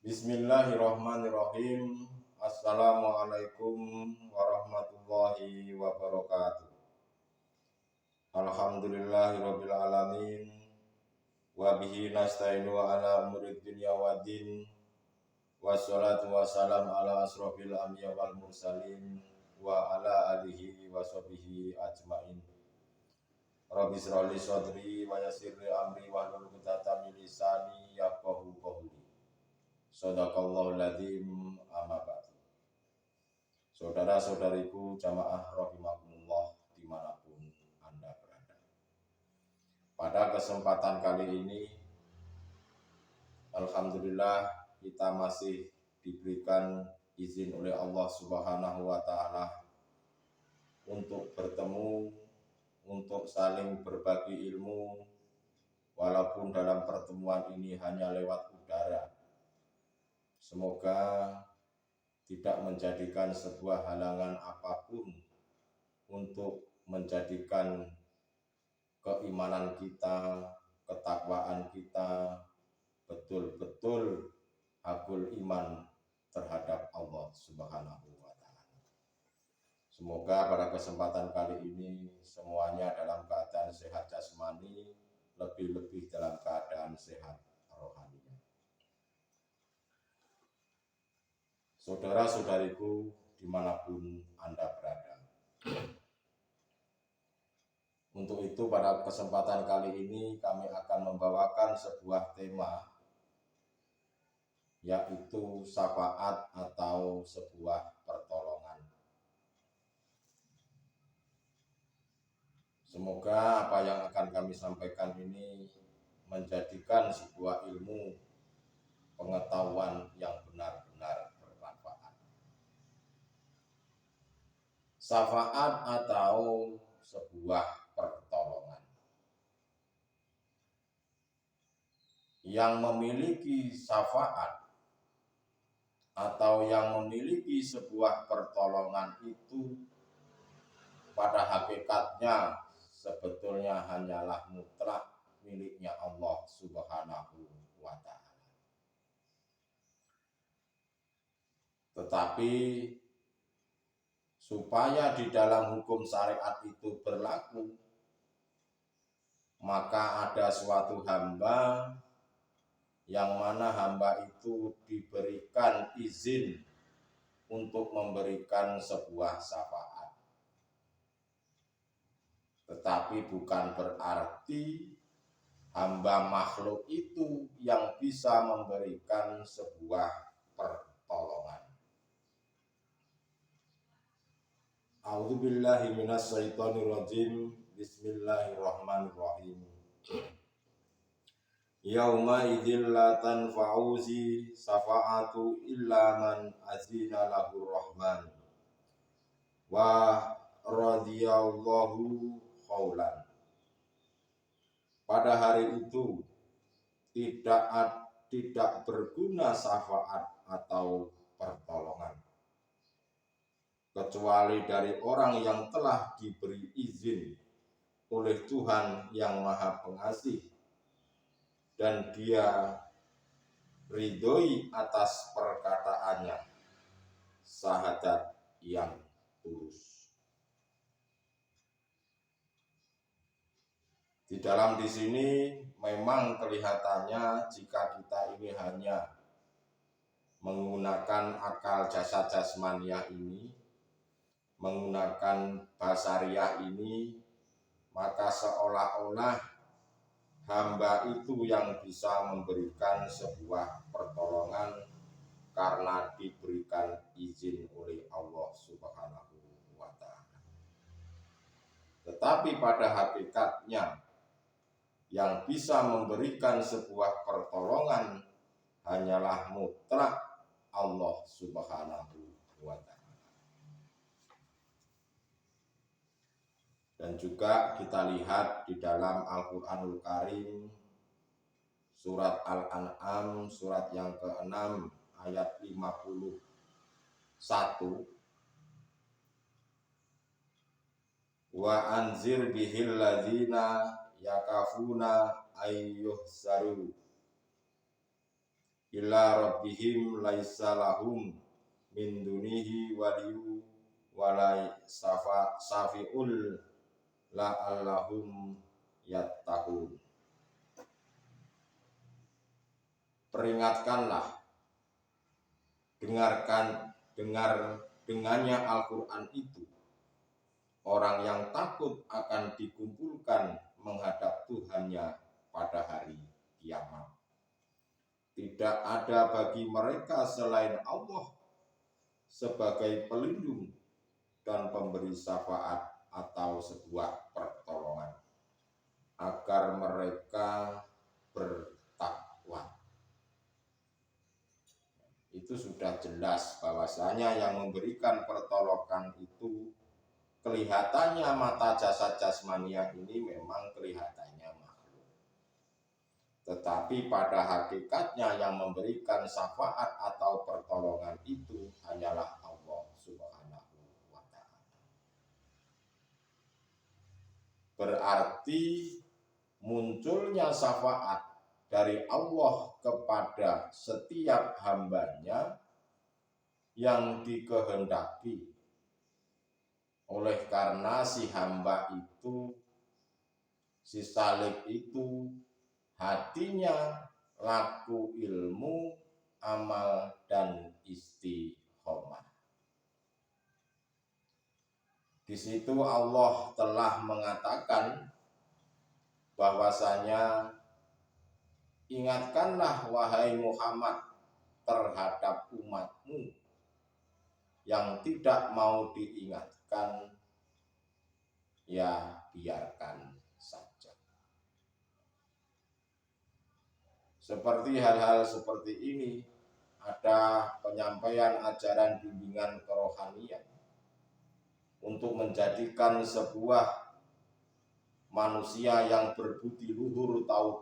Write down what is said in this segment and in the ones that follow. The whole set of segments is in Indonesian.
Bismillahirrahmanirrahim. Assalamualaikum warahmatullahi wabarakatuh. Alhamdulillahirabbil alamin. Wa bihi nasta'inu ala umurid dunya waddin. Wassalatu wassalam ala asrofil anbiya wal mursalin wa ala alihi wa sahbihi ajmain. Rabbi shrah li sadri wa yassir li amri wahlul 'uqdatam min lisani yafqahu qawli. Shadaqallahul ladzim, amma ba'du. Saudara-saudariku jamaah rahimakumullah dimanapun Anda berada. Pada kesempatan kali ini, alhamdulillah kita masih diberikan izin oleh Allah Subhanahu wa Ta'ala untuk bertemu, untuk saling berbagi ilmu, walaupun dalam pertemuan ini hanya lewat udara. Semoga tidak menjadikan sebuah halangan apapun untuk menjadikan keimanan kita, ketakwaan kita betul-betul hakul iman terhadap Allah Subhanahu wa Ta'ala. Semoga pada kesempatan kali ini semuanya dalam keadaan sehat jasmani, lebih-lebih dalam keadaan sehat rohani. Saudara-saudariku dimanapun Anda berada. Untuk itu pada kesempatan kali ini kami akan membawakan sebuah tema, yaitu syafaat atau sebuah pertolongan. Semoga apa yang akan kami sampaikan ini menjadikan sebuah ilmu pengetahuan yang benar-benar bermanfaat. Syafaat atau sebuah pertolongan. Yang memiliki syafaat atau yang memiliki sebuah pertolongan itu pada hakikatnya sebetulnya hanyalah mutlak miliknya Allah Subhanahu wa Ta'ala. Tetapi supaya di dalam hukum syariat itu berlaku, maka ada suatu hamba yang mana hamba itu diberikan izin untuk memberikan sebuah syafaat. Tetapi bukan berarti hamba makhluk itu yang bisa memberikan sebuah pertolongan. A'udzubillahi minasyaitonirrajim. Bismillahirrahmanirrahim. Yauma idzil la tanfa'u syafa'atu illa man azina lahu rahman wa radhiyallahu qaulan. Pada hari itu tidak berguna syafaat atau pertolongan kecuali dari orang yang telah diberi izin oleh Tuhan yang Maha Pengasih dan dia ridhoi atas perkataannya, syahadat yang tulus. Di dalam di sini memang kelihatannya jika kita ini hanya menggunakan akal jasad jasmaniah ini, menggunakan basariah ini, maka seolah-olah hamba itu yang bisa memberikan sebuah pertolongan karena diberikan izin oleh Allah Subhanahu wa Ta'ala. Tetapi pada hakikatnya yang bisa memberikan sebuah pertolongan hanyalah mutlak Allah Subhanahu wa Ta'ala. Dan juga kita lihat di dalam Al-Quranul Karim, surat Al-An'am, surat yang ke-6 ayat 51. Wa anzir bihil ladzina yakafuna ayyuhsaru ila rabbihim laisa lahum min dunihi waliyu walai safiul la'allahum yattaqun. Peringatkanlah, dengannya Al-Quran itu orang yang takut akan dikumpulkan menghadap Tuhannya pada hari kiamat. Tidak ada bagi mereka selain Allah sebagai pelindung dan pemberi syafaat atau sebuah pertolongan agar mereka bertakwa. Itu sudah jelas bahwasanya yang memberikan pertolongan itu kelihatannya mata jasad jasmania ini memang kelihatannya makhluk. Tetapi pada hakikatnya yang memberikan syafaat atau pertolongan itu hanyalah Allah Subhanahu wa ta'ala. Berarti munculnya syafaat dari Allah kepada setiap hambanya yang dikehendaki oleh karena si hamba itu, si salib itu hatinya laku ilmu, amal, dan istiqomah. Di situ Allah telah mengatakan bahwasanya ingatkanlah wahai Muhammad terhadap umatmu yang tidak mau diingatkan, ya biarkan saja. Seperti hal-hal seperti ini, ada penyampaian ajaran bimbingan kerohanian untuk menjadikan sebuah manusia yang berbudi luhur, tahu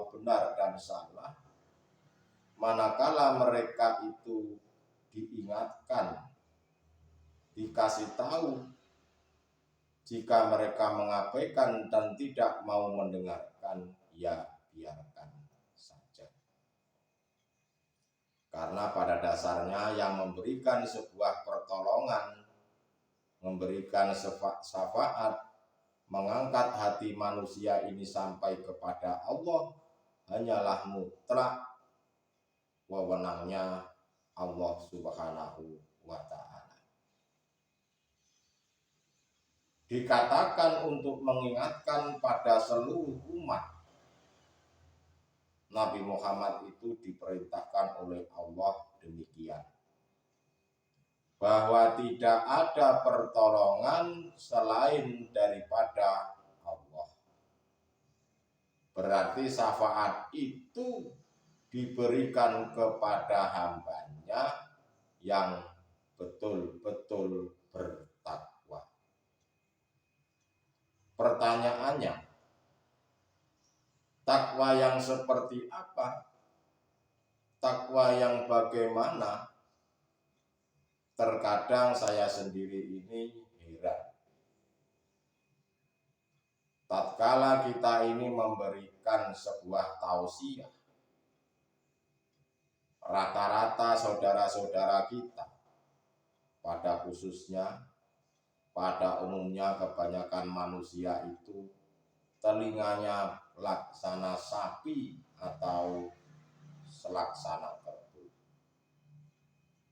benar dan salah, manakala mereka itu diingatkan, dikasih tahu, jika mereka mengabaikan dan tidak mau mendengarkan, ya biarkan saja. Karena pada dasarnya yang memberikan sebuah pertolongan, memberikan syafaat, mengangkat hati manusia ini sampai kepada Allah hanyalah mutlak wewenangnya Allah Subhanahu wa ta'ala. Dikatakan untuk mengingatkan pada seluruh umat, Nabi Muhammad itu diperintahkan oleh Allah demikian, bahwa tidak ada pertolongan selain daripada Allah. Berarti syafaat itu diberikan kepada hambanya yang betul-betul bertakwa. Pertanyaannya, takwa yang seperti apa? Takwa yang bagaimana? Terkadang saya sendiri ini heran. Tatkala kita ini memberikan sebuah tausiah, rata-rata saudara-saudara kita, pada khususnya, pada umumnya kebanyakan manusia itu telinganya laksana sapi atau selaksana kerbau.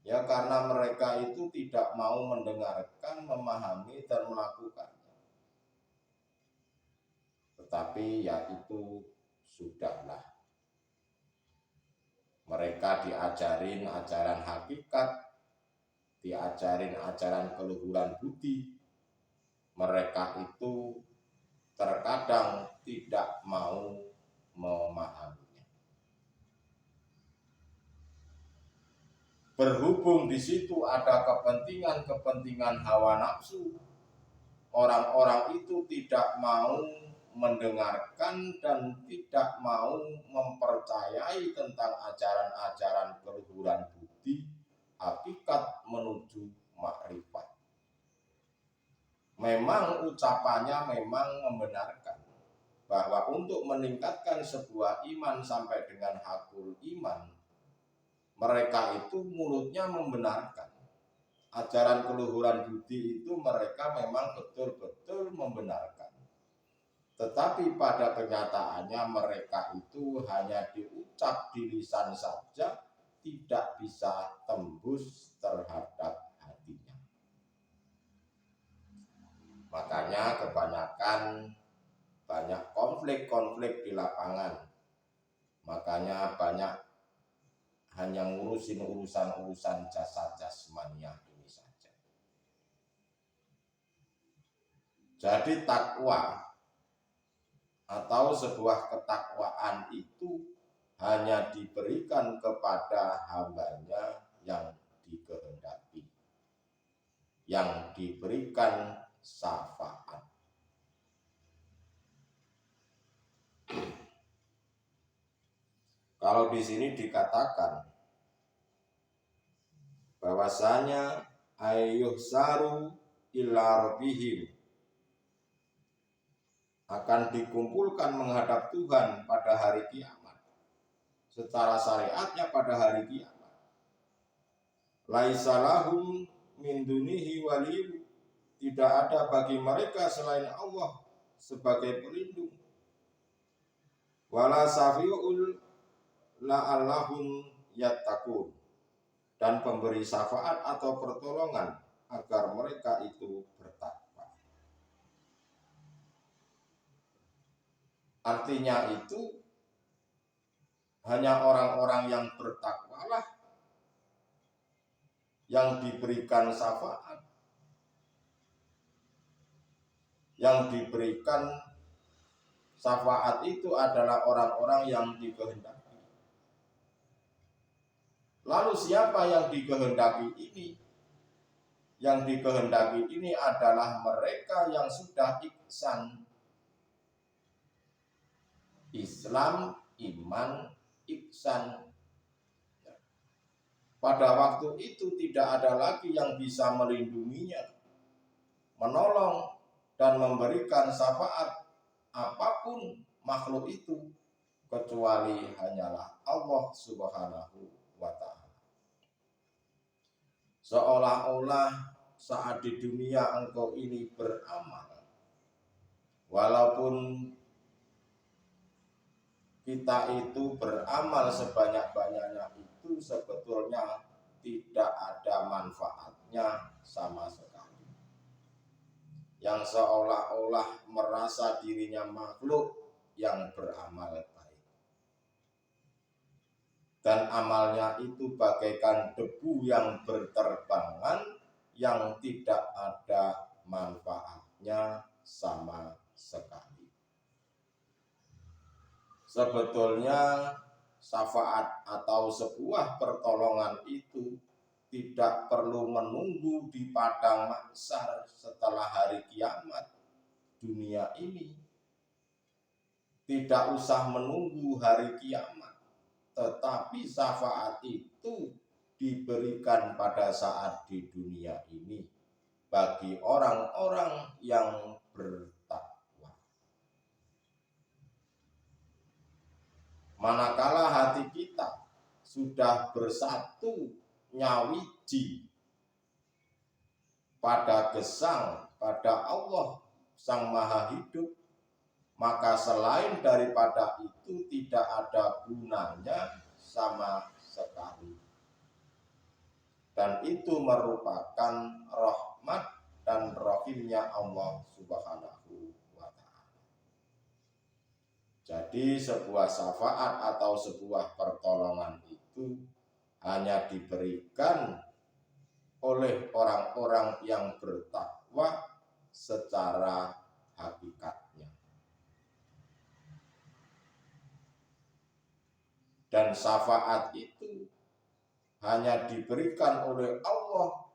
Ya karena mereka itu tidak mau mendengarkan, memahami, dan melakukannya. Tetapi ya itu sudahlah. Mereka diajarin ajaran hakikat, diajarin ajaran keluhuran budi. Mereka itu terkadang tidak mau memahami. Berhubung di situ ada kepentingan hawa nafsu, orang-orang itu tidak mau mendengarkan dan tidak mau mempercayai tentang ajaran-ajaran keluhuran budi, hakikat menuju makrifat. Memang ucapannya memang membenarkan bahwa untuk meningkatkan sebuah iman sampai dengan hakul iman, mereka itu mulutnya membenarkan. Ajaran keluhuran budi itu mereka memang betul-betul membenarkan. Tetapi pada kenyataannya mereka itu hanya diucap di lisan saja, tidak bisa tembus terhadap hatinya. Makanya kebanyakan banyak konflik-konflik di lapangan. Makanya banyak hanya ngurusin urusan-urusan jasad-jasmania ini saja. Jadi takwa atau sebuah ketakwaan itu hanya diberikan kepada hambanya yang dikehendaki, yang diberikan syafaat. Kalau di sini dikatakan bahwasanya ayyuhsaru ila rabbihim, akan dikumpulkan menghadap Tuhan pada hari kiamat. Secara syariatnya pada hari kiamat. Laisa lahum min dunihi waliyyu, tidak ada bagi mereka selain Allah sebagai pelindung. Wala safi'ul la'allahum yattaqun, dan pemberi syafaat atau pertolongan agar mereka itu bertakwa. Artinya itu hanya orang-orang yang bertakwalah yang diberikan syafaat, yang diberikan syafaat itu adalah orang-orang yang dikehendaki. Lalu siapa yang dikehendaki ini? Yang dikehendaki ini adalah mereka yang sudah ihsan, Islam, iman, ihsan. Pada waktu itu tidak ada lagi yang bisa melindunginya, menolong dan memberikan syafaat apapun makhluk itu, kecuali hanyalah Allah Subhanahu wa ta'ala. Seolah-olah saat di dunia engkau ini beramal, walaupun kita itu beramal sebanyak-banyaknya, itu sebetulnya tidak ada manfaatnya sama sekali. Yang seolah-olah merasa dirinya makhluk yang beramal baik, dan amalnya itu bagaikan debu yang berterbangan, yang tidak ada manfaatnya sama sekali. Sebetulnya syafaat atau sebuah pertolongan itu tidak perlu menunggu di padang mahsyar setelah hari kiamat dunia ini. Tidak usah menunggu hari kiamat, tetapi syafaat itu diberikan pada saat di dunia ini bagi orang-orang yang bertakwa. Manakala hati kita sudah bersatu nyawiji pada gesang, pada Allah Sang Maha Hidup, maka selain daripada itu tidak ada gunanya sama sekali. Dan itu merupakan rahmat dan rahimnya Allah Subhanahu wa ta'ala. Jadi sebuah syafaat atau sebuah pertolongan itu hanya diberikan oleh orang-orang yang bertakwa secara hakikatnya. Dan syafaat itu hanya diberikan oleh Allah,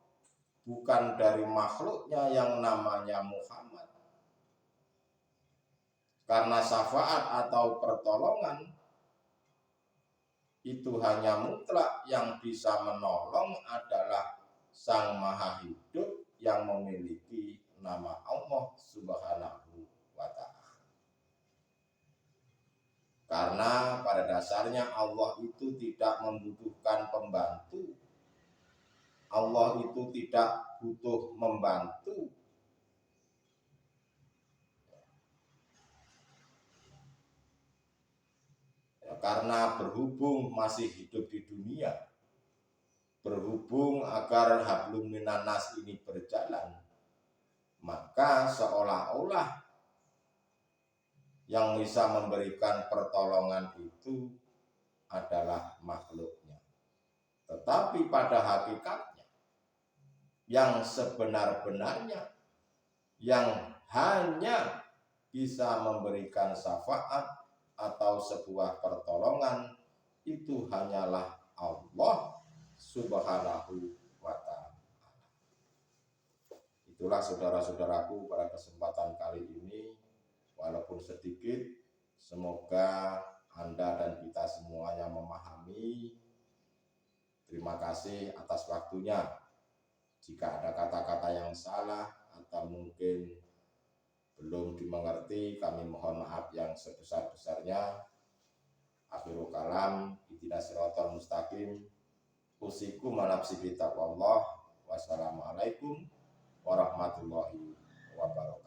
bukan dari makhluknya yang namanya Muhammad. Karena syafaat atau pertolongan itu hanya mutlak, yang bisa menolong adalah Sang Maha Hidup yang memiliki nama Allah Subhanahu wa ta'ala. Karena pada dasarnya dasarnya Allah itu tidak membutuhkan pembantu. Allah itu tidak butuh membantu. Ya, karena berhubung masih hidup di dunia, berhubung agar hablum minan nas ini berjalan, maka seolah-olah yang bisa memberikan pertolongan itu adalah makhluknya. Tetapi pada hakikatnya, yang sebenar-benarnya, yang hanya bisa memberikan syafaat atau sebuah pertolongan, itu hanyalah Allah Subhanahu wa Ta'ala. Itulah saudara-saudaraku pada kesempatan kali ini, walaupun sedikit, semoga Anda dan kita semuanya memahami. Terima kasih atas waktunya. Jika ada kata-kata yang salah atau mungkin belum dimengerti, kami mohon maaf yang sebesar-besarnya. Akhirul kalam, ihdinas siratal mustaqim. Usikum wa nafsi bi taqwallah. Wassalamualaikum warahmatullahi wabarakatuh.